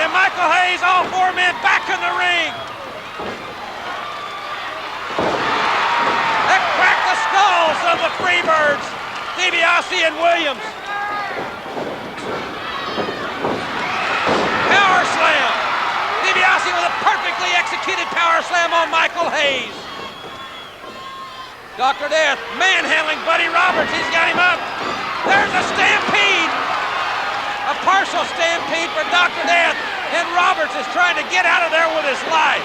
and Michael Hayes, all four men back in the ring. That cracked the skulls of the Freebirds, DiBiase and Williams. Power slam. DiBiase with a perfectly executed power slam on Michael Hayes. Dr. Death manhandling Buddy Roberts. He's got him up. There's a stampede. A partial stampede for Dr. Death. And Roberts is trying to get out of there with his life.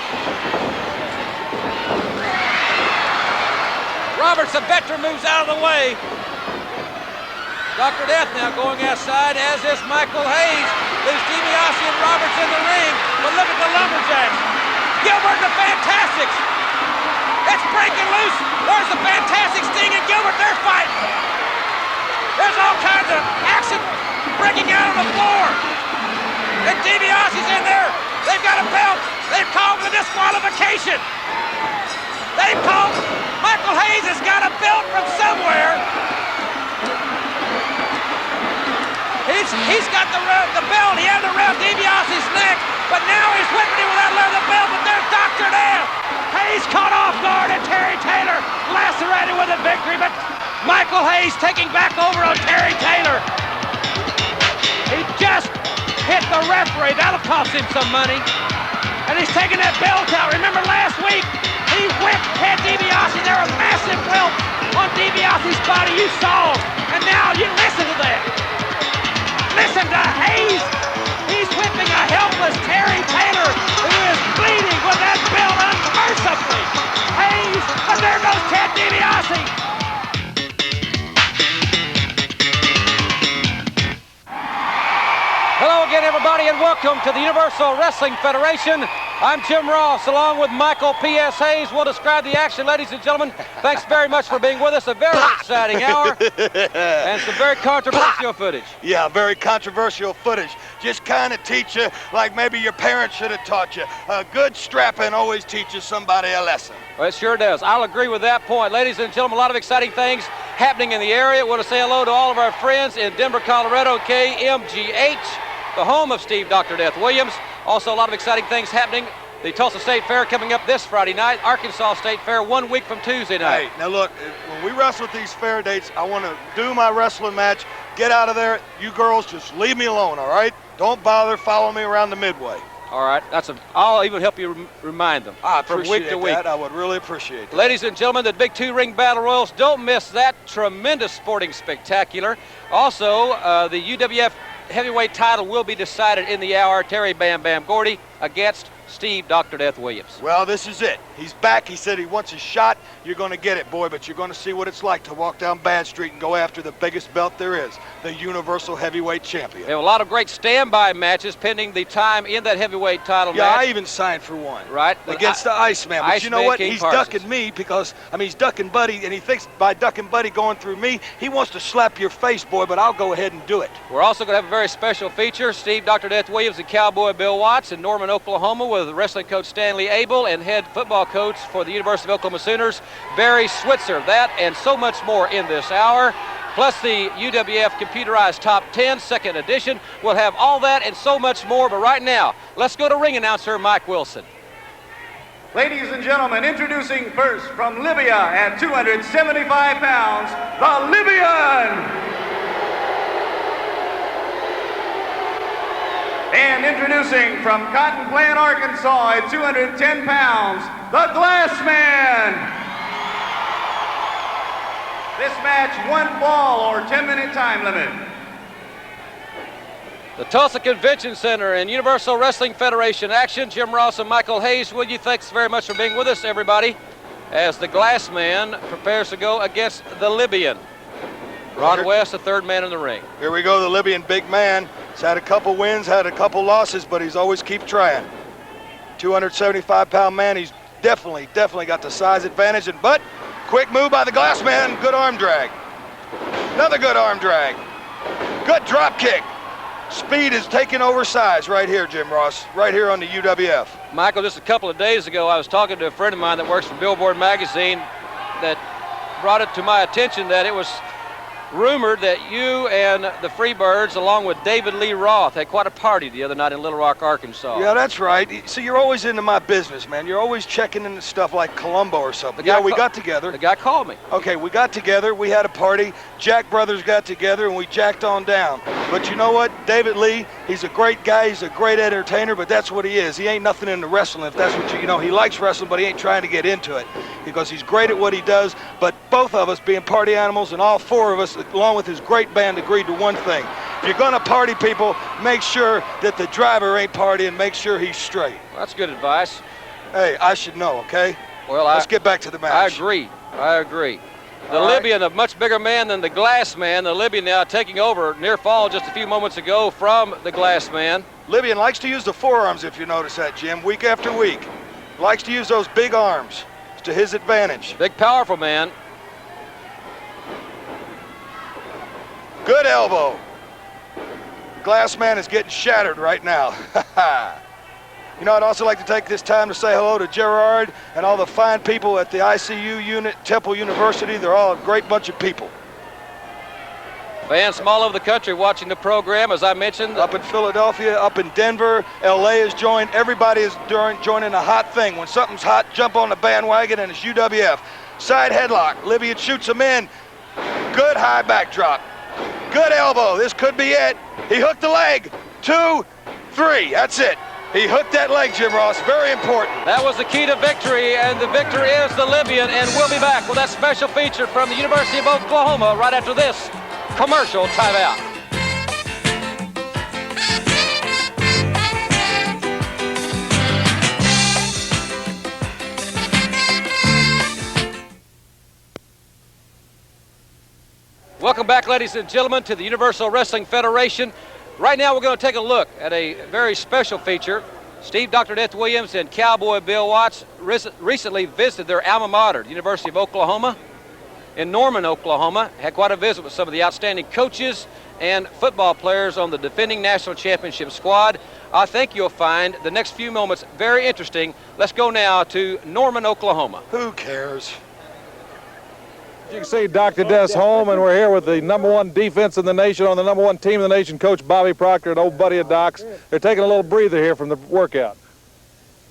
Roberts, the veteran, moves out of the way. Dr. Death now going outside, as is Michael Hayes. There's DiBiase and Roberts in the ring. But look at the Lumberjacks. Gilbert and the Fantastics. It's breaking loose. There's the Fantastic Sting and Gilbert. They're fighting. There's all kinds of action breaking out on the floor. And DiBiase's in there. They've got a belt. They've called for disqualification. They've called. Michael Hayes has got a belt from somewhere. He's got the belt. He had it around DiBiase's neck, but now he's whipping him without letting the belt. But there's Dr. Death. Hayes caught off guard, and Terry Taylor lacerated with a victory, but Michael Hayes taking back over on Terry Taylor. He just hit the referee. That'll cost him some money. And he's taking that belt out. Remember last week, he whipped Ted DiBiase. There was a massive welt on DiBiase's body. You saw. And now you listen to that. Listen to Hayes. He's whipping a helpless Terry Taylor who is bleeding with that belt unmercifully. Hayes, but there goes Ted DiBiase. Hello again, everybody, and welcome to the Universal Wrestling Federation. I'm Jim Ross, along with Michael P.S. Hayes. We'll describe the action, ladies and gentlemen. Thanks very much for being with us. A very exciting hour and some very controversial footage. Yeah, very controversial footage. Just kind of teach you like maybe your parents should have taught you. A good strapping always teaches somebody a lesson. Well, it sure does. I'll agree with that point. Ladies and gentlemen, a lot of exciting things happening in the area. I want to say hello to all of our friends in Denver, Colorado, KMGH, the home of Steve Dr. Death Williams. Also, a lot of exciting things happening. The Tulsa State Fair coming up this Friday night. Arkansas State Fair 1 week from Tuesday night. Hey, now look, when we wrestle at these fair dates, I want to do my wrestling match, get out of there. You girls just leave me alone, all right? Don't bother following me around the midway. All right, I'll even help you remind them. I from appreciate week to week. that. I would really appreciate that. Ladies and gentlemen, the big two-ring battle royals, don't miss that tremendous sporting spectacular. Also, the UWF heavyweight title will be decided in the hour. Terry Bam Bam Gordy against Steve Dr. Death Williams. Well, this is it. He's back. He said he wants his shot. You're going to get it, boy, but you're going to see what it's like to walk down Bad Street and go after the biggest belt there is, the Universal Heavyweight Champion. We have a lot of great standby matches pending the time in that heavyweight title match. Yeah, I even signed for one. Right. Against the Iceman. But you know what? King He's Parsons. ducking me because, he's ducking Buddy, and he thinks by ducking Buddy going through me, he wants to slap your face, boy, but I'll go ahead and do it. We're also going to have a very special feature. Steve Dr. Death Williams and Cowboy Bill Watts in Norman, Oklahoma, with wrestling coach Stanley Abel and head football coach for the University of Oklahoma Sooners, Barry Switzer. That and so much more in this hour. Plus the UWF computerized top 10, second edition. We'll have all that and so much more. But right now, let's go to ring announcer Mike Wilson. Ladies and gentlemen, introducing first from Libya at 275 pounds, the Libyan. And introducing from Cotton Plant, Arkansas at 210 pounds, the Glass Man. This match, 1 fall or 10-minute time limit. The Tulsa Convention Center and Universal Wrestling Federation action. Jim Ross and Michael Hayes with you. Thanks very much for being with us, everybody, as the Glass Man prepares to go against the Libyan. Ron West, the third man in the ring. Here we go, the Libyan big man. He's had a couple wins, had a couple losses, but he's always keep trying. 275-pound man. He's definitely got the size advantage. But quick move by the Glass Man. Good arm drag. Another good arm drag. Good drop kick. Speed is taking over size right here, Jim Ross, right here on the UWF. Michael, just a couple of days ago, I was talking to a friend of mine that works for Billboard magazine that brought it to my attention that it was rumored that you and the Freebirds, along with David Lee Roth, had quite a party the other night in Little Rock, Arkansas. Yeah, that's right. See, you're always into my business, man. You're always checking into stuff like Columbo or something. Yeah, we got together. The guy called me. Okay, we got together. We had a party. Jack Brothers got together, and we jacked on down. But you know what? David Lee, he's a great guy. He's a great entertainer, but that's what he is. He ain't nothing into wrestling, if that's what you know. He likes wrestling, but he ain't trying to get into it because he's great at what he does. But both of us, being party animals, and all four of us, along with his great band, agreed to one thing. If you're going to party, people, make sure that the driver ain't partying. Make sure he's straight. Well, that's good advice. Hey, I should know, okay? Well, let's get back to the match. I agree. The Libyan, a much bigger man than the Glass Man. The Libyan now taking over near fall just a few moments ago from the Glass Man. Libyan likes to use the forearms, if you notice that, Jim, week after week. Likes to use those big arms. It's to his advantage. Big, powerful man. Good elbow. Glass Man is getting shattered right now. You know, I'd also like to take this time to say hello to Gerard and all the fine people at the ICU unit, Temple University. They're all a great bunch of people. Fans from all over the country watching the program, as I mentioned. Up in Philadelphia, up in Denver, LA is joined. Everybody is joining a hot thing. When something's hot, jump on the bandwagon, and it's UWF. Side headlock. Libyan shoots him in. Good high backdrop. Good elbow. This could be it. He hooked the leg. 2, 3. That's it. He hooked that leg, Jim Ross. Very important. That was the key to victory, and the victor is the Libyan. And we'll be back with that special feature from the University of Oklahoma right after this commercial timeout. Welcome back, ladies and gentlemen, to the Universal Wrestling Federation. Right now, we're going to take a look at a very special feature. Steve Dr. Death Williams and Cowboy Bill Watts recently visited their alma mater, the University of Oklahoma, in Norman, Oklahoma. Had quite a visit with some of the outstanding coaches and football players on the defending national championship squad. I think you'll find the next few moments very interesting. Let's go now to Norman, Oklahoma. Who cares? You can see Dr. Death's home, and we're here with the #1 defense in the nation on the #1 team in the nation, Coach Bobby Proctor, an old buddy of Doc's. They're taking a little breather here from the workout.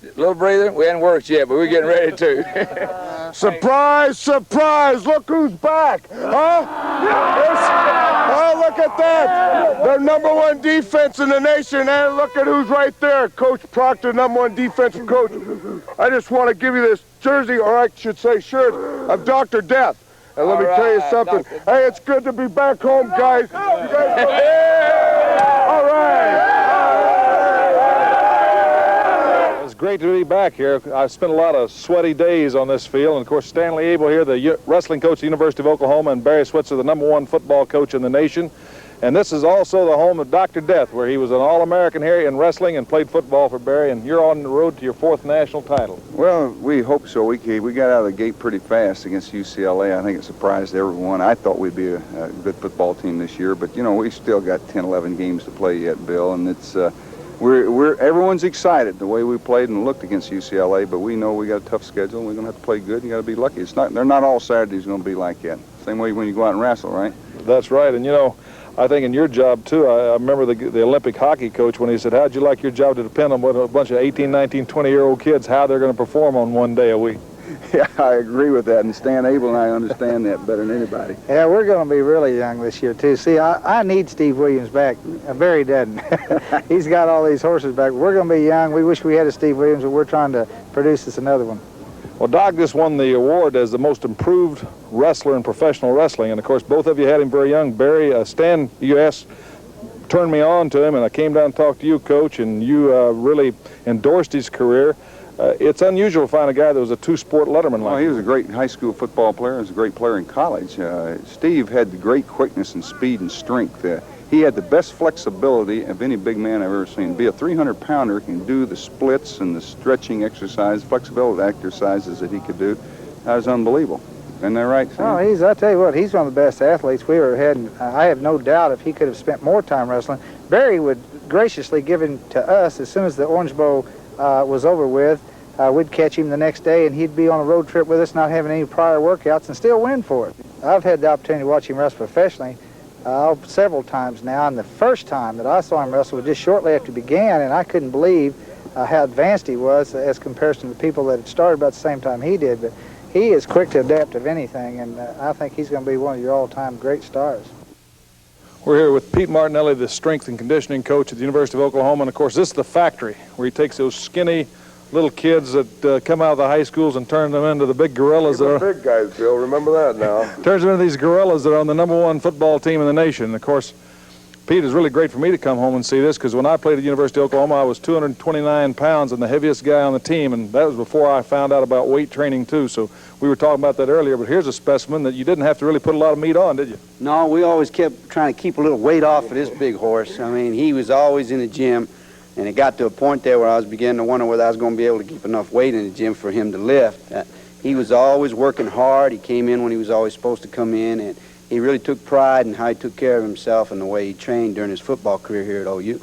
A little breather? We hadn't worked yet, but we're getting ready to. Surprise, surprise, look who's back, huh? Oh, look at that. They're #1 defense in the nation, and look at who's right there. Coach Proctor, #1 defensive coach. I just want to give you this jersey, or I should say shirt, of Dr. Death. And let me tell you something. Hey, it's good to be back home, guys. You guys all right. It's great to be back here. I've spent a lot of sweaty days on this field, and of course Stanley Abel here, the wrestling coach at the University of Oklahoma, and Barry Switzer, the #1 football coach in the nation. And this is also the home of Dr. Death, where he was an All-American here in wrestling and played football for Barry, and you're on the road to your 4th national title. Well, we hope so. We got out of the gate pretty fast against UCLA. I think it surprised everyone. I thought we'd be a good football team this year, but, you know, we still got 10, 11 games to play yet, Bill, and it's everyone's excited the way we played and looked against UCLA, but we know we got a tough schedule, and we're going to have to play good, and you got to be lucky. They're not all Saturdays going to be like that. Same way when you go out and wrestle, right? That's right, and, you know, I think in your job, too, I remember the Olympic hockey coach when he said, how'd you like your job to depend on what a bunch of 18, 19, 20-year-old kids, how they're going to perform on one day a week? Yeah, I agree with that, and Stan Abel and I understand that better than anybody. Yeah, we're going to be really young this year, too. See, I need Steve Williams back. Barry doesn't. He's got all these horses back. We're going to be young. We wish we had a Steve Williams, but we're trying to produce us another one. Well, Doc just won the award as the most improved wrestler in professional wrestling, and of course both of you had him very young. Barry, Stan, turned me on to him, and I came down and talked to you, Coach, and you really endorsed his career. It's unusual to find a guy that was a two-sport letterman like Well, he was a great high school football player. He was a great player in college. Steve had the great quickness and speed and strength. He had the best flexibility of any big man I've ever seen. Be a 300-pounder, can do the splits and the stretching exercise, flexibility exercises that he could do. That was unbelievable. Isn't that right, Sam? Oh, I tell you what, he's one of the best athletes we ever had. And I have no doubt if he could have spent more time wrestling, Barry would graciously give him to us as soon as the Orange Bowl was over with. We'd catch him the next day, and he'd be on a road trip with us, not having any prior workouts, and still win for it. I've had the opportunity to watch him wrestle professionally several times now, and the first time that I saw him wrestle was just shortly after he began, and I couldn't believe how advanced he was as comparison to the people that had started about the same time he did. But he is quick to adapt to anything, and I think he's going to be one of your all-time great stars. We're here with Pete Martinelli, the strength and conditioning coach at the University of Oklahoma, and of course this is the factory where he takes those skinny little kids that come out of the high schools and turn them into the big gorillas. They're big guys, Bill. Remember that now. Turns them into these gorillas that are on the #1 football team in the nation. And of course, Pete, is really great for me to come home and see this, because when I played at the University of Oklahoma, I was 229 pounds and the heaviest guy on the team, and that was before I found out about weight training too. So we were talking about that earlier, but here's a specimen that you didn't have to really put a lot of meat on, did you? No, we always kept trying to keep a little weight off of this big horse. I mean, he was always in the gym. And it got to a point there where I was beginning to wonder whether I was going to be able to keep enough weight in the gym for him to lift. He was always working hard. He came in when he was always supposed to come in, and he really took pride in how he took care of himself and the way he trained during his football career here at OU.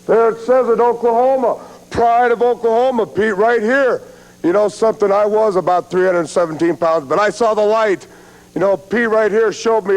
There it says it, Oklahoma. Pride of Oklahoma, Pete, right here. You know something, I was about 317 pounds, but I saw the light. You know, Pete right here showed me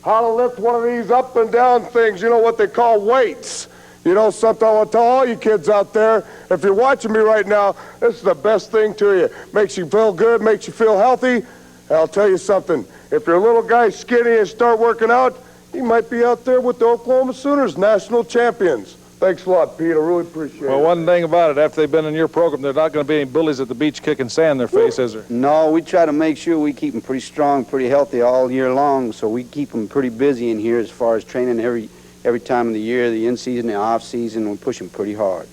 how to lift one of these up and down things, you know, what they call weights. You know something, I want to tell all you kids out there, if you're watching me right now, this is the best thing to you. Makes you feel good, makes you feel healthy. And I'll tell you something, if you're a little guy skinny and start working out, you might be out there with the Oklahoma Sooners, national champions. Thanks a lot, Pete. I really appreciate it. Well, one thing about it, after they've been in your program, there's not going to be any bullies at the beach kicking sand in their face, is there? No, we try to make sure we keep them pretty strong, pretty healthy all year long, so we keep them pretty busy in here as far as training every time of the year, the in-season, the off-season. We push them pretty hard.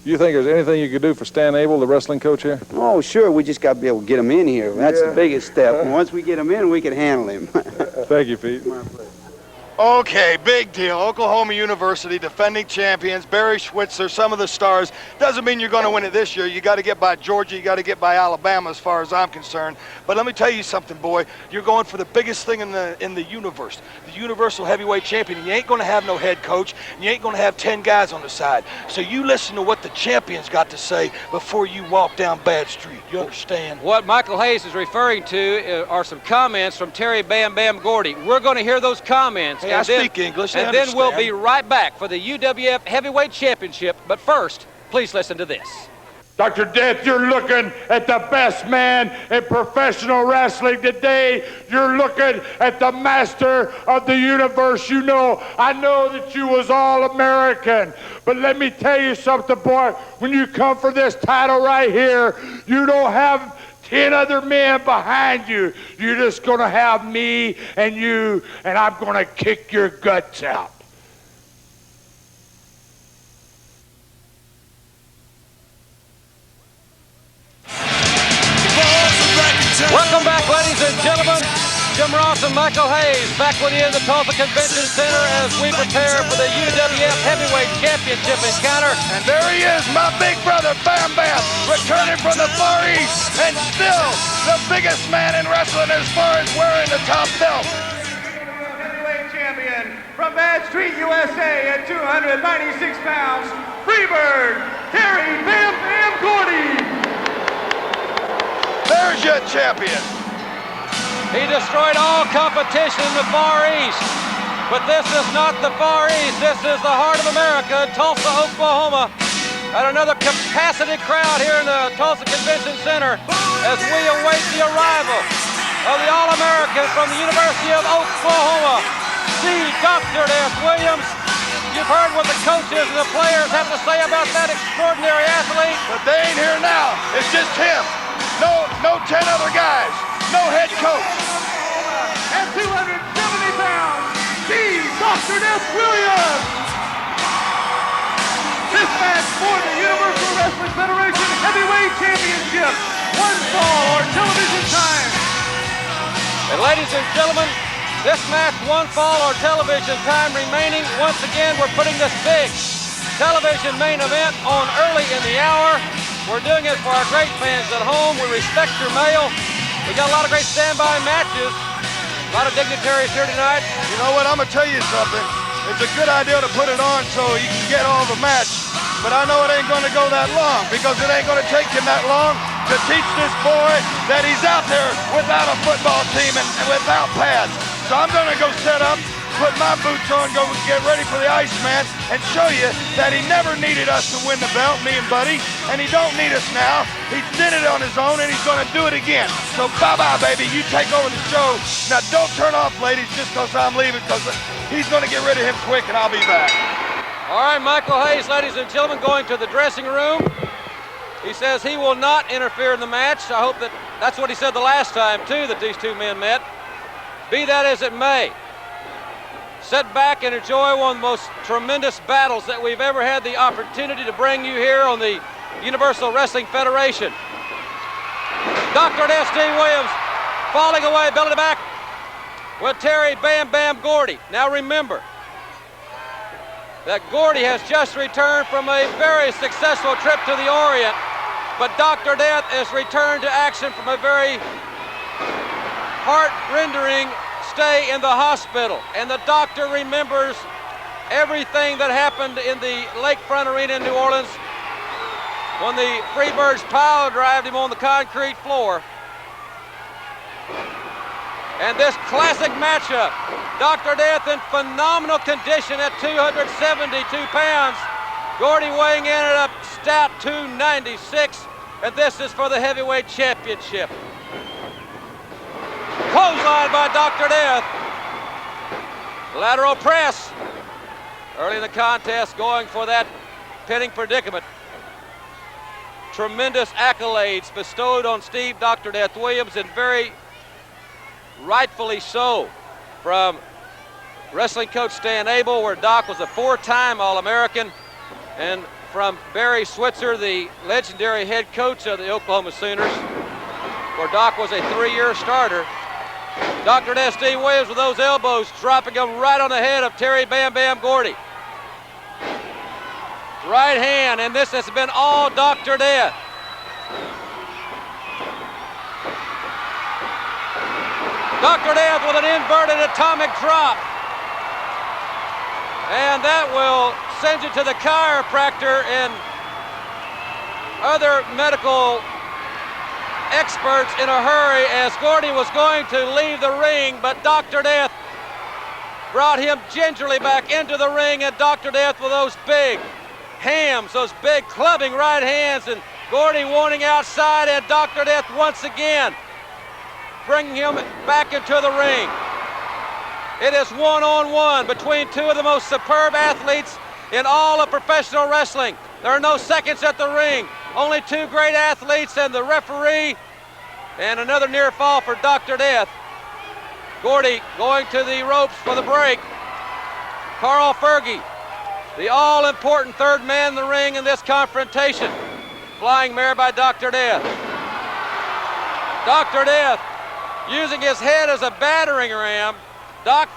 You think there's anything you could do for Stan Abel, the wrestling coach here? Oh, sure. We just got to be able to get him in here. That's the biggest step. And once we get him in, we can handle him. Thank you, Pete. Okay, big deal. Oklahoma University, defending champions, Barry Schweitzer, some of the stars. Doesn't mean you're going to win it this year. You got to get by Georgia. You got to get by Alabama as far as I'm concerned. But let me tell you something, boy. You're going for the biggest thing in the universe, the universal heavyweight champion. And you ain't going to have no head coach, and you ain't going to have 10 guys on the side. So you listen to what the champions got to say before you walk down Bad Street. You understand? What Michael Hayes is referring to are some comments from Terry Bam Bam Gordy. We're going to hear those comments. Hey, I speak English. And then we'll be right back for the UWF Heavyweight Championship. But first, please listen to this. Dr. Death, you're looking at the best man in professional wrestling today. You're looking at the master of the universe. You know, I know that you was All-American, but let me tell you something, boy. When you come for this title right here, you don't have 10 other men behind you. You're just going to have me and you, and I'm going to kick your guts out. Welcome back, ladies and gentlemen. Jim Ross and Michael Hayes back with you in the Tulsa Convention Center as we prepare for the UWF Heavyweight Championship encounter. And there he is, my big brother, Bam Bam, returning from the Far East, and still the biggest man in wrestling as far as wearing the top belt. Heavyweight champion from Bad Street, USA at 296 pounds, Freebird, Terry Bam Bam Gordy. There's your champion. He destroyed all competition in the Far East. But this is not the Far East. This is the heart of America, Tulsa, Oklahoma. And another capacity crowd here in the Tulsa Convention Center as we await the arrival of the All-American from the University of Oklahoma, Dr. Death Williams. You've heard what the coaches and the players have to say about that extraordinary athlete. But they ain't here now. It's just him. No 10 other guys. No head coach. At 270 pounds, Dr. Death Williams. This match for the Universal Wrestling Federation Heavyweight Championship. One fall or television time. And ladies and gentlemen, this match, one fall or television time remaining. Once again, we're putting this big television main event on early in the hour. We're doing it for our great fans at home. We respect your mail. We got a lot of great standby matches. A lot of dignitaries here tonight. You know what? I'm going to tell you something. It's a good idea to put it on so you can get all the match. But I know it ain't going to go that long because it ain't going to take him that long to teach this boy that he's out there without a football team and without pads. So I'm going to go set up, put my boots on, go get ready for the Iceman, and show you that he never needed us to win the belt, me and Buddy, and he don't need us now. He did it on his own, and he's going to do it again. So bye-bye, baby. You take over the show. Now, don't turn off, ladies, just because I'm leaving, because he's going to get rid of him quick, and I'll be back. All right, Michael Hayes, ladies and gentlemen, going to the dressing room. He says he will not interfere in the match. I hope that's what he said the last time, too, that these two men met. Be that as it may, sit back and enjoy one of the most tremendous battles that we've ever had the opportunity to bring you here on the Universal Wrestling Federation. Dr. S.D. Williams falling away, belly to back, with Terry Bam Bam Gordy. Now remember that Gordy has just returned from a very successful trip to the Orient, but Dr. Death has returned to action from a very heart-rendering stay in the hospital. And the doctor remembers everything that happened in the Lakefront Arena in New Orleans when the Freebirds pile-drived him on the concrete floor. And this classic matchup, Dr. Death in phenomenal condition at 272 pounds. Gordy weighing in at a stout 296. And this is for the heavyweight championship. Clothesline by Dr. Death. Lateral press. Early in the contest, going for that pinning predicament. Tremendous accolades bestowed on Steve Dr. Death Williams, and very rightfully so, from wrestling coach Stan Abel, where Doc was a 4-time All-American, and from Barry Switzer, the legendary head coach of the Oklahoma Sooners, where Doc was a 3-year starter. Dr. S.D. Williams with those elbows, dropping him right on the head of Terry Bam Bam Gordy. Right hand, and this has been all Dr. Death. Dr. Death with an inverted atomic drop. And that will send you to the chiropractor and other medical experts in a hurry, as Gordy was going to leave the ring, but Dr. Death brought him gingerly back into the ring, and Dr. Death with those big hams, those big clubbing right hands, and Gordy wanting outside, and Dr. Death once again bringing him back into the ring. It is one-on-one between two of the most superb athletes in all of professional wrestling. There are no seconds at the ring. Only two great athletes and the referee, and another near fall for Dr. Death. Gordy going to the ropes for the break. Carl Fergie, the all-important third man in the ring in this confrontation. Flying mare by Dr. Death. Dr. Death using his head as a battering ram. Doc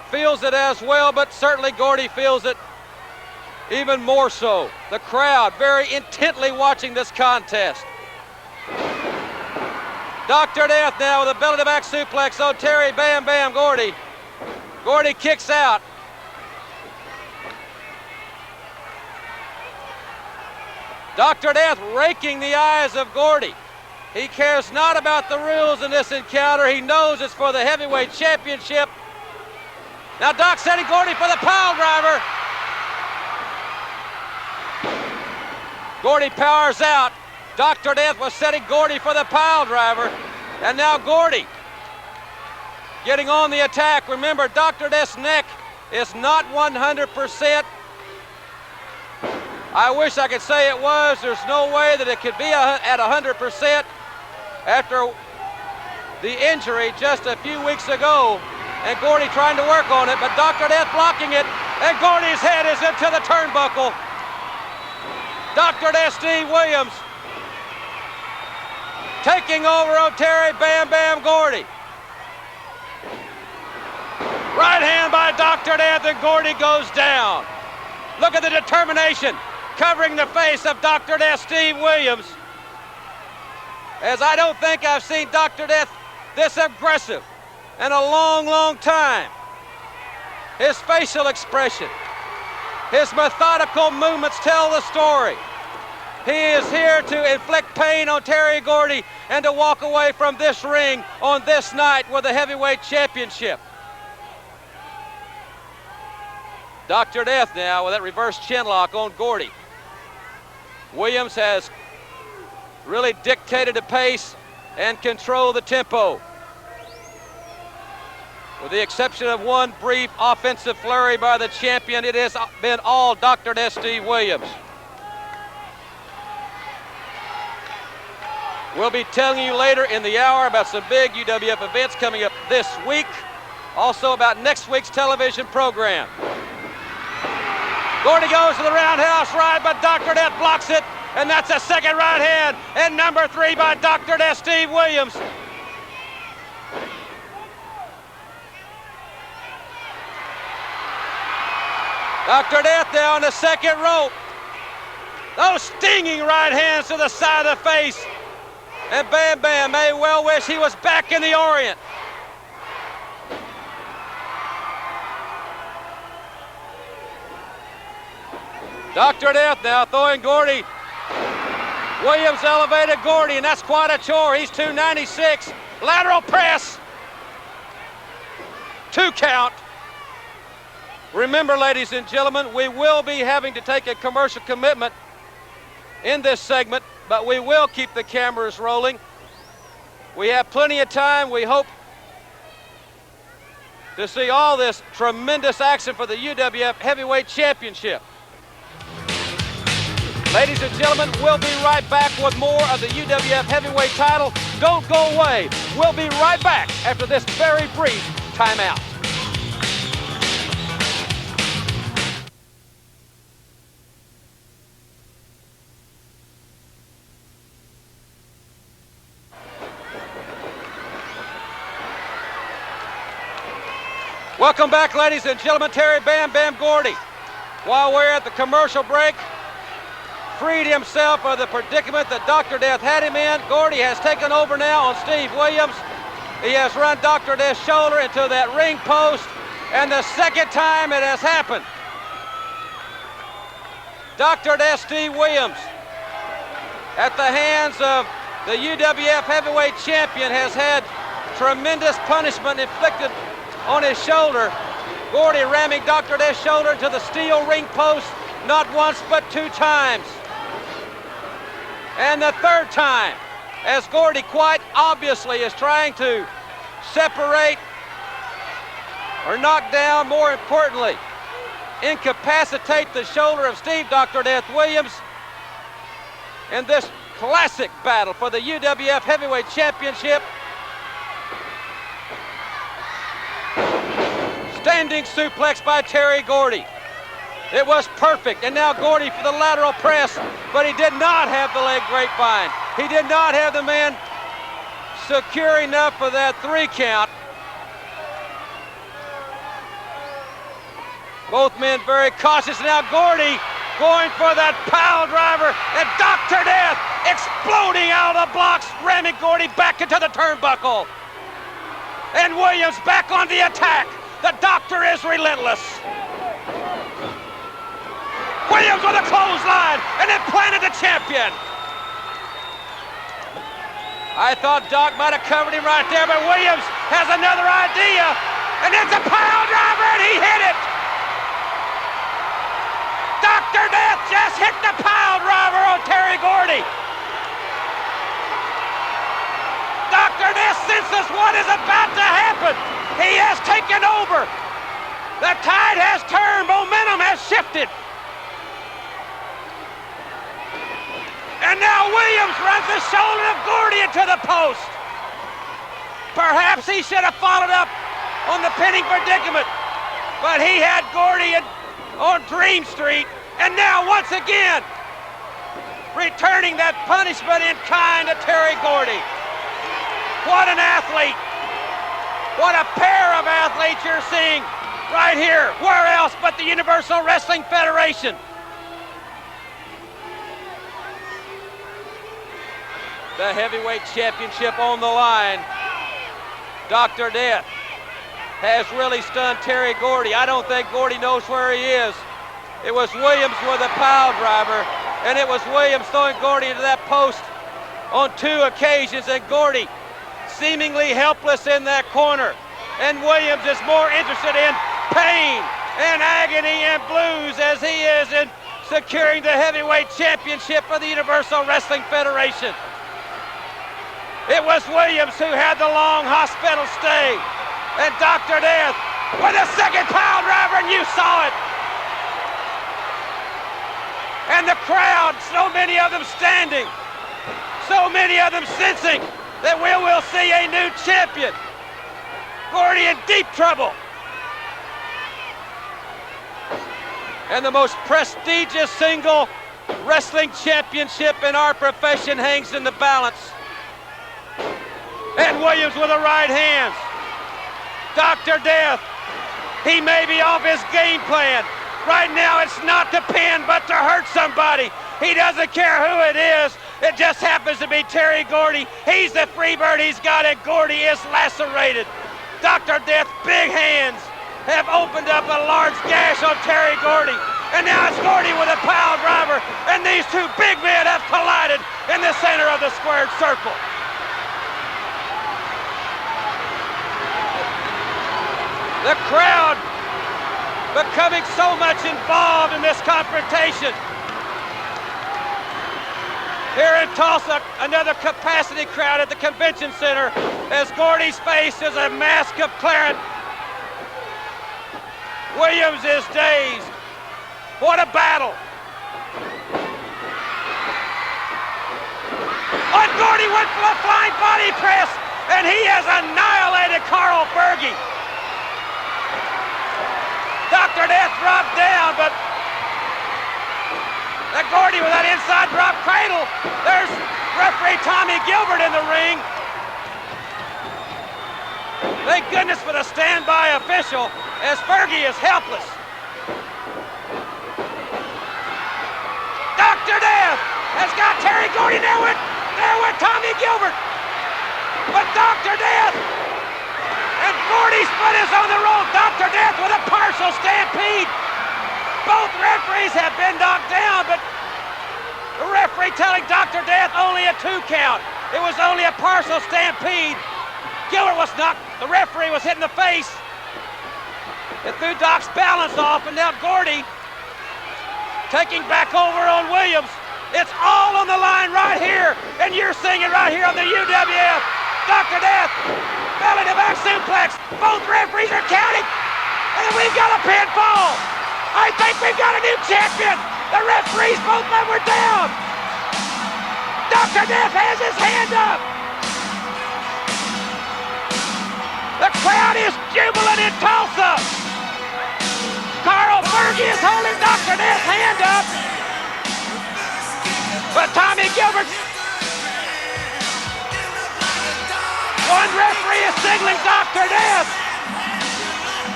feels it as well, but certainly Gordy feels it even more so. The crowd very intently watching this contest. Dr. Death now with a belly-to-back suplex on Terry Bam Bam Gordy. Gordy kicks out. Dr. Death raking the eyes of Gordy. He cares not about the rules in this encounter. He knows it's for the heavyweight championship. Now Doc setting Gordy for the pile driver. Gordy powers out. Dr. Death was setting Gordy for the pile driver. And now Gordy getting on the attack. Remember, Dr. Death's neck is not 100%. I wish I could say it was. There's no way that it could be at 100% after the injury just a few weeks ago, and Gordy trying to work on it, but Dr. Death blocking it, and Gordy's head is into the turnbuckle. Dr. S.D. Williams taking over on Terry Bam Bam Gordy. Right hand by Dr. Death, and Gordy goes down. Look at the determination covering the face of Dr. S.D. Williams, as I don't think I've seen Dr. Death this aggressive in a long, long time. His facial expression, his methodical movements tell the story. He is here to inflict pain on Terry Gordy and to walk away from this ring on this night with the heavyweight championship. Dr. Death now with that reverse chin lock on Gordy. Williams has really dictated the pace and controlled the tempo. With the exception of one brief offensive flurry by the champion, it has been all Dr. Death Steve Williams. We'll be telling you later in the hour about some big UWF events coming up this week. Also about next week's television program. Gordy goes to the roundhouse right, but Dr. Death blocks it. And that's a second right hand. And number 3 by Dr. Death Steve Williams. Dr. Death now on the second rope. Those stinging right hands to the side of the face. And Bam Bam may well wish he was back in the Orient. Dr. Death now throwing Gordy. Williams elevated Gordy, and that's quite a chore. He's 296. Lateral press. 2 count. Remember, ladies and gentlemen, we will be having to take a commercial commitment in this segment, but we will keep the cameras rolling. We have plenty of time. We hope to see all this tremendous action for the UWF Heavyweight Championship. Ladies and gentlemen, we'll be right back with more of the UWF Heavyweight title. Don't go away. We'll be right back after this very brief timeout. Welcome back, ladies and gentlemen. Terry Bam Bam Gordy, while we're at the commercial break, freed himself of the predicament that Dr. Death had him in. Gordy has taken over now on Steve Williams. He has run Dr. Death's shoulder into that ring post, and the second time it has happened. Dr. Death Steve Williams, at the hands of the UWF Heavyweight Champion, has had tremendous punishment inflicted on his shoulder. Gordy ramming Dr. Death's shoulder into the steel ring post not once but 2 times. And the third time, as Gordy quite obviously is trying to separate or knock down, more importantly, incapacitate the shoulder of Steve Dr. Death Williams in this classic battle for the UWF Heavyweight Championship. Standing suplex by Terry Gordy. It was perfect, and now Gordy for the lateral press, but he did not have the leg grapevine. He did not have the man secure enough for that 3 count. Both men very cautious. Now Gordy going for that pile driver, and Dr. Death exploding out of the blocks, ramming Gordy back into the turnbuckle. And Williams back on the attack. The doctor is relentless. Williams with a clothesline, and it planted the champion. I thought Doc might have covered him right there, but Williams has another idea, and it's a pile driver, and he hit it. Dr. Death just hit the pile driver on Terry Gordy. Dr. Death senses what is about to happen. He has taken over. The tide has turned, momentum has shifted. And now Williams runs the shoulder of Gordy into the post. Perhaps he should have followed up on the pinning predicament, but he had Gordy on Dream Street, and now once again, returning that punishment in kind to Terry Gordy. What an athlete. What a pair of athletes you're seeing right here. Where else but the Universal Wrestling Federation? The heavyweight championship on the line. Dr. Death has really stunned Terry Gordy. I don't think Gordy knows where he is. It was Williams with a pile driver, and it was Williams throwing Gordy into that post on 2 occasions, and Gordy seemingly helpless in that corner. And Williams is more interested in pain and agony and blues as he is in securing the heavyweight championship for the Universal Wrestling Federation. It was Williams who had the long hospital stay, and Dr. Death with a second pile driver, and you saw it. And the crowd, so many of them standing, so many of them sensing that we will see a new champion. Gordy in deep trouble. And the most prestigious single wrestling championship in our profession hangs in the balance. And Williams with the right hands. Dr. Death, he may be off his game plan. Right now it's not to pin, but to hurt somebody. He doesn't care who it is. It just happens to be Terry Gordy. He's the free bird, he's got it. Gordy is lacerated. Dr. Death's big hands have opened up a large gash on Terry Gordy. And now it's Gordy with a pile driver. And these two big men have collided in the center of the squared circle. The crowd becoming so much involved in this confrontation. Here in Tulsa, another capacity crowd at the convention center as Gordy's face is a mask of claret. Williams is dazed. What a battle. And Gordy went for a flying body press, and he has annihilated Carl Fergie. Dr. Death dropped down, but that Gordy with that inside drop cradle. There's referee Tommy Gilbert in the ring. Thank goodness for the standby official, as Fergie is helpless. Dr. Death has got Terry Gordy. There went Tommy Gilbert. But Dr. Death and Gordy's foot is on the rope. Dr. Death with a partial stampede. Both referees have been knocked down, but the referee telling Dr. Death only a 2 count. It was only a partial stampede. Gilbert was knocked. The referee was hit in the face. It threw Doc's balance off, and now Gordy taking back over on Williams. It's all on the line right here, and you're seeing it right here on the UWF. Dr. Death, belly to back suplex. Both referees are counting, and we've got a pinfall. I think we've got a new champion. The referees, both of them were down. Dr. Death has his hand up. The crowd is jubilant in Tulsa. Carl Fergie is holding Dr. Death's hand up. But Tommy Gilbert, one referee is signaling Dr. Death.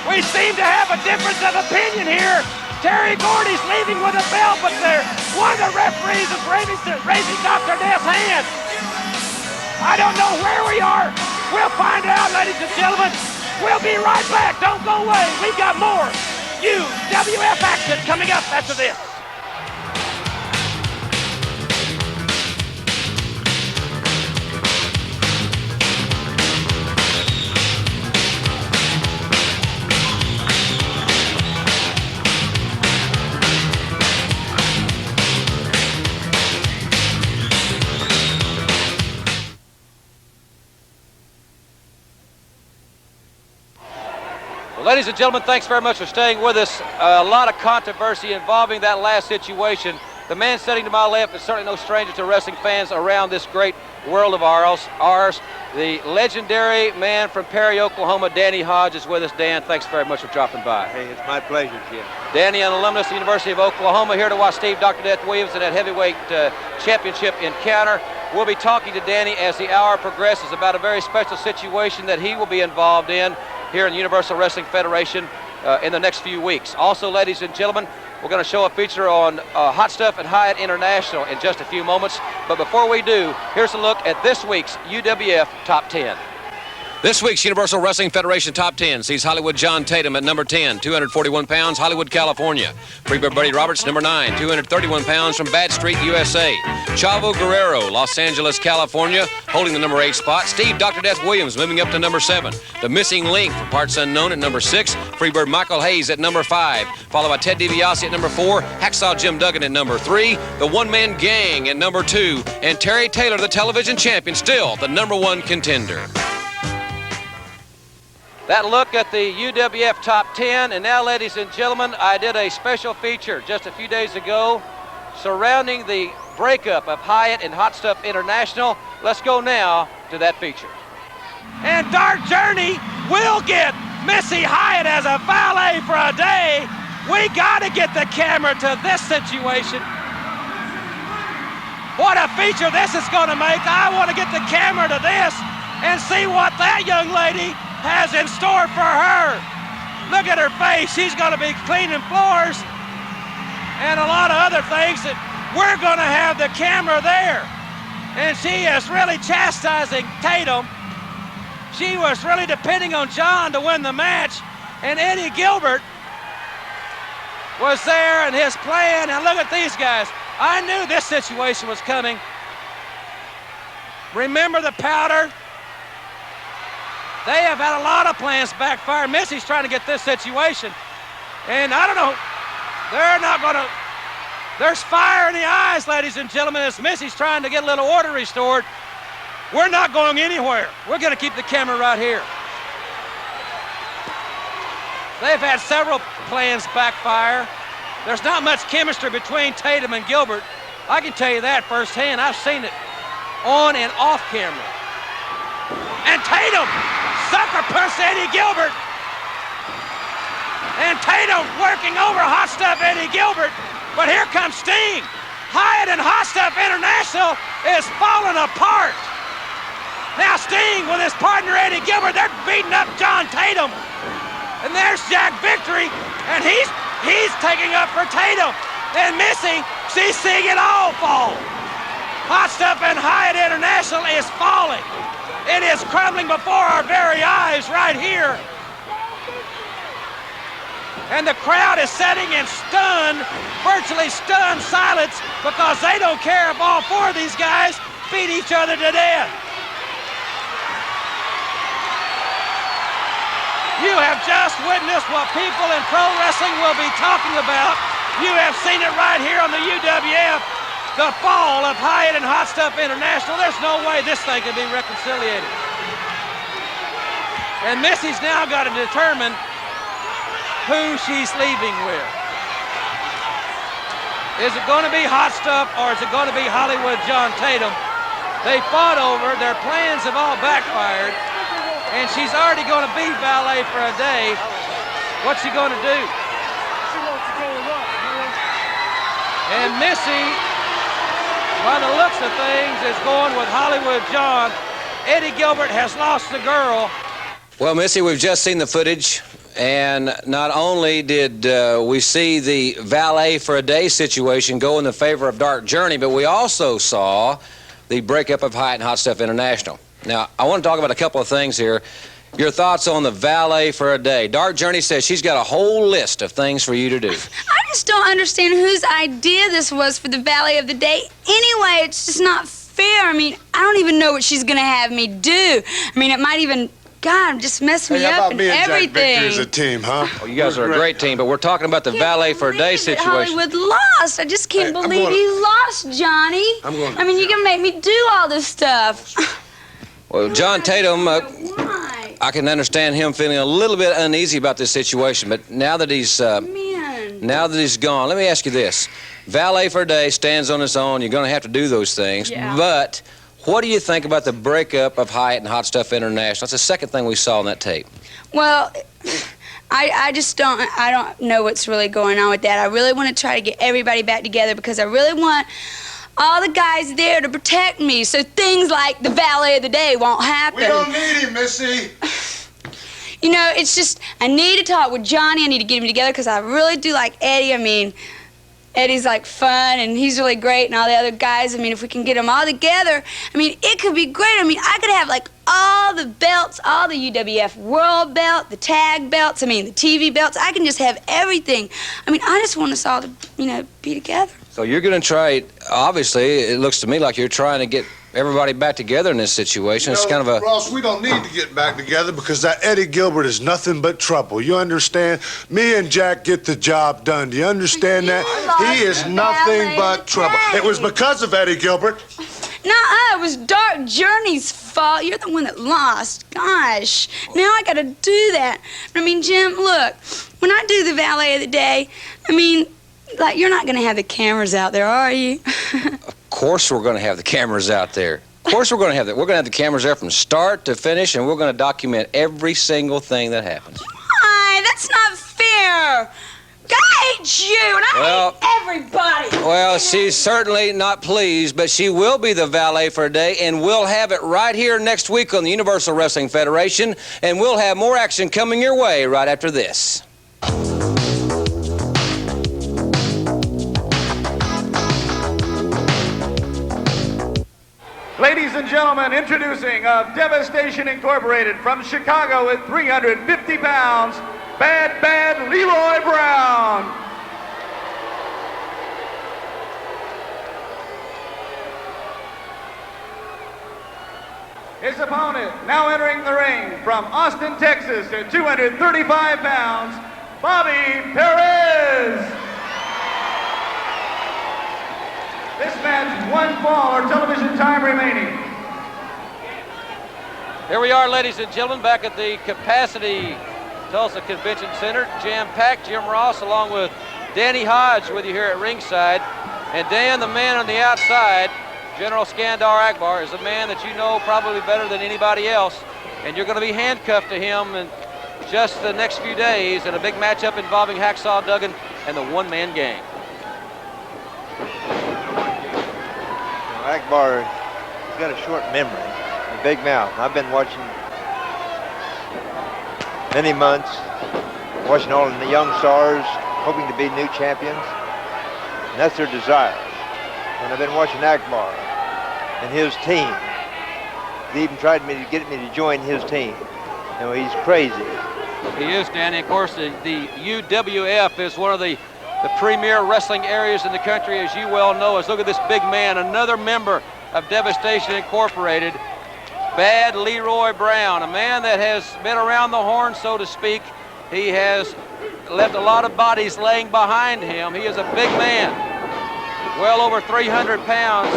We seem to have a difference of opinion here. Terry Gordy's leaving with a belt, but one of the referees is raising Dr. Death's hand. I don't know where we are. We'll find out, ladies and gentlemen. We'll be right back. Don't go away. We've got more UWF action coming up after this. Ladies and gentlemen, thanks very much for staying with us. A lot of controversy involving that last situation. The man sitting to my left is certainly no stranger to wrestling fans around this great world of ours. The legendary man from Perry, Oklahoma, Danny Hodge, is with us. Dan, thanks very much for dropping by. Hey, it's my pleasure, Jim. Danny, an alumnus of the University of Oklahoma, here to watch Steve Dr. Death Williams in that heavyweight championship encounter. We'll be talking to Danny as the hour progresses about a very special situation that he will be involved in here in the Universal Wrestling Federation in the next few weeks. Also, ladies and gentlemen, we're going to show a feature on Hot Stuff at Hyatt International in just a few moments. But before we do, here's a look at this week's UWF Top 10. This week's Universal Wrestling Federation Top 10 sees Hollywood John Tatum at number 10, 241 pounds, Hollywood, California. Freebird Buddy Roberts, number 9, 231 pounds from Bad Street, USA. Chavo Guerrero, Los Angeles, California, holding the number 8 spot. Steve Dr. Death Williams moving up to number 7. The Missing Link from Parts Unknown at number 6. Freebird Michael Hayes at number 5, followed by Ted DiBiase at number 4. Hacksaw Jim Duggan at number 3. The One Man Gang at number 2. And Terry Taylor, the television champion, still the number 1 contender. That look at the UWF Top 10, and now, ladies and gentlemen, I did a special feature just a few days ago surrounding the breakup of Hyatt and Hot Stuff International. Let's go now to that feature. And Dark Journey will get Missy Hyatt as a valet for a day. We got to get the camera to this situation. What a feature this is going to make. I want to get the camera to this and see what that young lady has in store for her. Look at her face. She's going to be cleaning floors and a lot of other things that we're going to have the camera there. And she is really chastising Tatum. She was really depending on John to win the match, and Eddie Gilbert was there in his plan. And look at these guys. I knew this situation was coming. Remember the powder? They have had a lot of plans backfire. Missy's trying to get this situation. And I don't know, they're not going to, there's fire in the eyes, ladies and gentlemen, as Missy's trying to get a little order restored. We're not going anywhere. We're going to keep the camera right here. They've had several plans backfire. There's not much chemistry between Tatum and Gilbert. I can tell you that firsthand. I've seen it on and off camera. And Tatum sucker punch Eddie Gilbert. And Tatum working over Hot Stuff Eddie Gilbert. But here comes Sting. Hyatt and Hot Stuff International is falling apart. Now Sting with his partner Eddie Gilbert, they're beating up John Tatum. And there's Jack Victory, and he's taking up for Tatum. And Missy, she's seeing it all fall. Hot Stuff and Hyatt International is falling. It is crumbling before our very eyes right here. And the crowd is sitting in stunned, virtually stunned silence because they don't care if all four of these guys beat each other to death. You have just witnessed what people in pro wrestling will be talking about. You have seen it right here on the UWF. The fall of Hyatt and Hot Stuff International. There's no way this thing can be reconciliated. And Missy's now got to determine who she's leaving with. Is it going to be Hot Stuff or is it going to be Hollywood John Tatum? They fought over, their plans have all backfired, and she's already going to be valet for a day. What's she going to do? She wants to go and run. And Missy, by the looks of things, is going with Hollywood John. Eddie Gilbert has lost the girl. Well, Missy, we've just seen the footage, and not only did we see the valet for a day situation go in the favor of Dark Journey, but we also saw the breakup of Hyatt and Hot Stuff International. Now, I want to talk about a couple of things here. Your thoughts on the valet for a day. Dark Journey says she's got a whole list of things for you to do. I just don't understand whose idea this was for the valet of the day. Anyway, it's just not fair. I mean, I don't even know what she's going to have me do. I mean, it might even, God, just mess me up and everything. Jack Victor as a team, huh? Well, you guys are a great team, but we're talking about the valet for a day situation. Hollywood lost. I just can't believe he lost, Johnny. I mean, you're going to make me do all this stuff. Well, John Tatum, I can understand him feeling a little bit uneasy about this situation, but now that he's gone, let me ask you this. Valet for a day stands on its own. You're going to have to do those things. Yeah. But what do you think about the breakup of Hyatt and Hot Stuff International? That's the second thing we saw in that tape. Well, I don't know what's really going on with that. I really want to try to get everybody back together because I really want all the guys there to protect me so things like the valet of the day won't happen. We don't need him, Missy. You know, it's just, I need to talk with Johnny. I need to get him together because I really do like Eddie. I mean, Eddie's like fun and he's really great and all the other guys. I mean, if we can get them all together, I mean, it could be great. I mean, I could have like all the belts, all the UWF world belt, the tag belts, I mean, the TV belts. I can just have everything. I mean, I just want us all to, you know, be together. So you're going to try, obviously, it looks to me like you're trying to get everybody back together in this situation. It's kind of a... Ross, we don't need to get back together because that Eddie Gilbert is nothing but trouble. You understand? Me and Jack get the job done. Do you understand that? He is nothing but trouble. It was because of Eddie Gilbert. No, it was Dark Journey's fault. You're the one that lost. Gosh, now I gotta do that. I mean, Jim, look, when I do the valet of the day, I mean, like, you're not gonna have the cameras out there, are you? Of course we're going to have the cameras out there. Of course we're going to have that. We're going to have the cameras there from start to finish, and we're going to document every single thing that happens. Why? That's not fair. I hate you, and I hate everybody. Well, she's certainly not pleased, but she will be the valet for a day, and we'll have it right here next week on the Universal Wrestling Federation, and we'll have more action coming your way right after this. Ladies and gentlemen, introducing of Devastation Incorporated from Chicago at 350 pounds, Bad Leroy Brown. His opponent, now entering the ring from Austin, Texas at 235 pounds, Bobby Perez. This match, 1 fall or television time remaining. Here we are, ladies and gentlemen, back at the Capacity Tulsa Convention Center. Jam-packed. Jim Ross along with Danny Hodge with you here at ringside. And Dan, the man on the outside, General Skandar Akbar, is a man that you know probably better than anybody else. And you're going to be handcuffed to him in just the next few days in a big matchup involving Hacksaw Duggan and the one-man gang. Akbar, he's got a short memory, a big mouth. I've been watching many months, watching all of the young stars, hoping to be new champions, and that's their desire. And I've been watching Akbar and his team. He even tried to get me to join his team. You know, he's crazy. He is, Danny. Of course, the UWF is one of the premier wrestling areas in the country, as you well know. Look at this big man, another member of Devastation Incorporated, Bad Leroy Brown, a man that has been around the horn, so to speak. He has left a lot of bodies laying behind him. He is a big man, well over 300 pounds,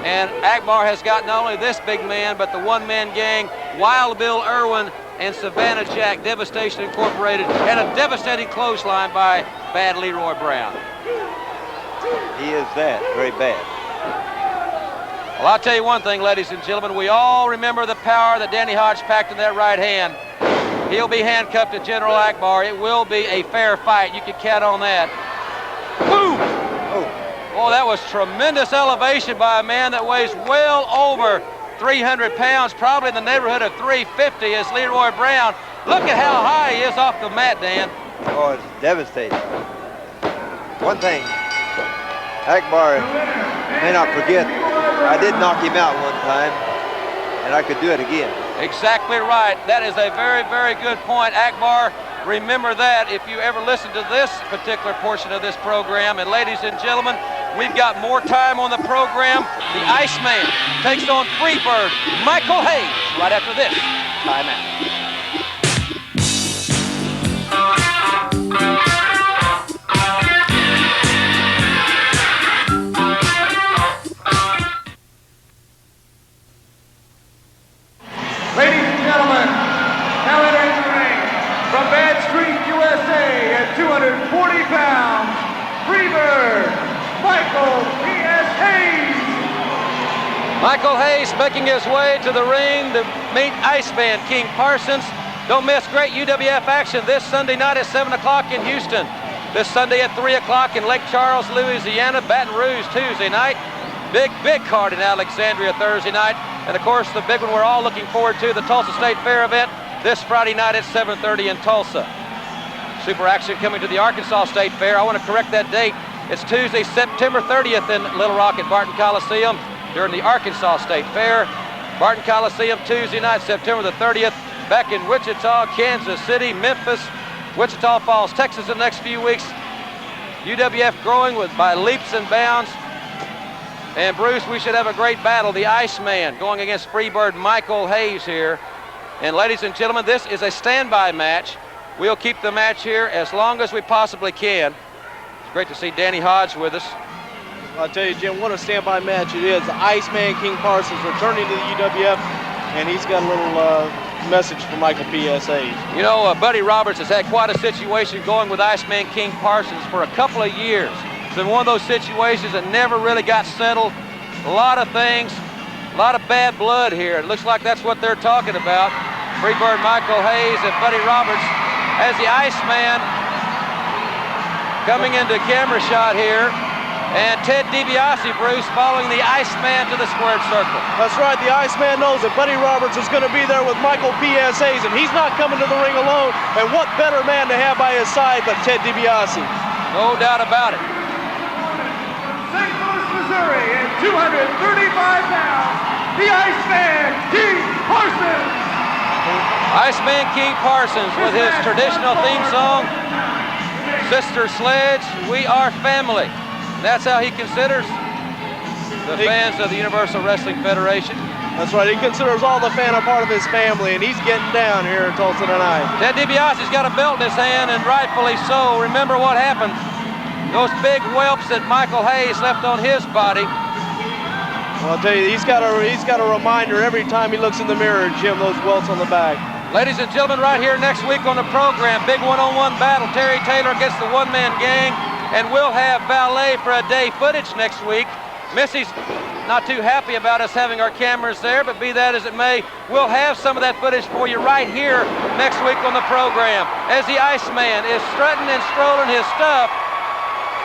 and Akbar has got not only this big man, but the one-man gang, Wild Bill Irwin and Savannah Jack, Devastation Incorporated, and a devastating clothesline by Bad Leroy Brown. He is that, very bad. Well, I'll tell you one thing, ladies and gentlemen, we all remember the power that Danny Hodge packed in that right hand. He'll be handcuffed to General Akbar. It will be a fair fight. You can count on that. Boom! Oh, that was tremendous elevation by a man that weighs well over 300 pounds, probably in the neighborhood of 350 is Leroy Brown. Look at how high he is off the mat, Dan. Oh, it's devastating. One thing, Akbar may not forget, I did knock him out one time, and I could do it again. Exactly right. That is a very, very good point, Akbar. Remember that if you ever listen to this particular portion of this program. And ladies and gentlemen, we've got more time on the program. The Iceman takes on Freebird Michael Hayes right after this timeout. Ladies and gentlemen, now entering the ring from Bad Street, USA at 240 pounds, Freebird Michael P.S. Hayes. Michael Hayes making his way to the ring to meet Iceman King Parsons. Don't miss great UWF action this Sunday night at 7 o'clock in Houston. This Sunday at 3 o'clock in Lake Charles, Louisiana. Baton Rouge Tuesday night. Big card in Alexandria Thursday night. And of course, the big one we're all looking forward to, the Tulsa State Fair event this Friday night at 7:30 in Tulsa. Super action coming to the Arkansas State Fair. I want to correct that date. It's Tuesday, September 30th in Little Rock at Barton Coliseum during the Arkansas State Fair. Barton Coliseum, Tuesday night, September the 30th. Back in Wichita, Kansas City, Memphis, Wichita Falls, Texas in the next few weeks. UWF growing by leaps and bounds. And Bruce, we should have a great battle. The Iceman going against Freebird Michael Hayes here. And ladies and gentlemen, this is a standby match. We'll keep the match here as long as we possibly can. It's great to see Danny Hodge with us. I'll tell you, Jim, what a standby match it is. The Iceman King Parsons returning to the UWF, and he's got a little message for Michael P.S.A. You know, Buddy Roberts has had quite a situation going with Iceman King Parsons for a couple of years. It's been one of those situations that never really got settled. A lot of things, a lot of bad blood here. It looks like that's what they're talking about. Freebird Michael Hayes and Buddy Roberts as the Iceman coming into camera shot here. And Ted DiBiase, Bruce, following the Iceman to the squared circle. That's right, the Iceman knows that Buddy Roberts is going to be there with Michael P.S.A.'s, and he's not coming to the ring alone. And what better man to have by his side but Ted DiBiase? No doubt about it. St. Louis, Missouri, at 235 pounds, the Iceman King Parsons. Iceman King Parsons with his traditional theme song, Sister Sledge, We Are Family. That's how he considers the fans of the Universal Wrestling Federation. That's right, he considers all the fans a part of his family, and he's getting down here in Tulsa tonight. Ted DiBiase's got a belt in his hand, and rightfully so. Remember what happened. Those big whelps that Michael Hayes left on his body. Well, I'll tell you, he's got a reminder every time he looks in the mirror, Jim, those welts on the back. Ladies and gentlemen, right here next week on the program, big one-on-one battle, Terry Taylor against the one-man gang. And we'll have valet for a day footage next week. Missy's not too happy about us having our cameras there, but be that as it may, we'll have some of that footage for you right here next week on the program as the Iceman is strutting and strolling his stuff.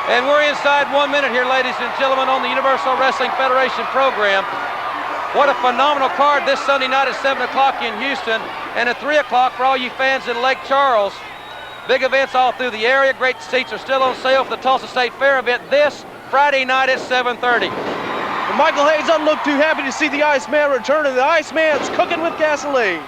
And we're inside 1 minute here, ladies and gentlemen, on the Universal Wrestling Federation program. What a phenomenal card this Sunday night at 7 o'clock in Houston, and at 3 o'clock for all you fans in Lake Charles. Big events all through the area. Great seats are still on sale for the Tulsa State Fair event this Friday night at 7:30. And Michael Hayes doesn't look too happy to see the Iceman returning. The Iceman's cooking with gasoline.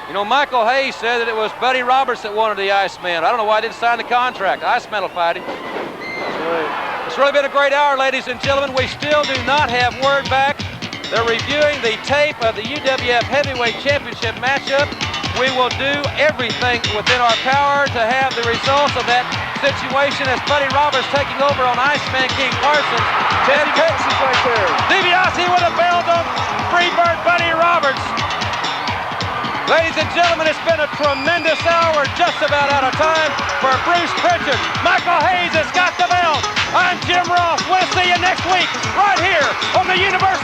You know, Michael Hayes said that it was Buddy Roberts that wanted the Iceman. I don't know why he didn't sign the contract. Iceman will fight him. That's right. It's really been a great hour, ladies and gentlemen. We still do not have word back. They're reviewing the tape of the UWF Heavyweight Championship matchup. We will do everything within our power to have the results of that situation as Buddy Roberts taking over on Iceman King Parsons. Ted DiBiase right there. DiBiase with a belt on Freebird Buddy Roberts. Ladies and gentlemen, it's been a tremendous hour, just about out of time for Bruce Pritchard. Michael Hayes has got the belt. I'm Jim Ross. We'll see you next week right here on the Universal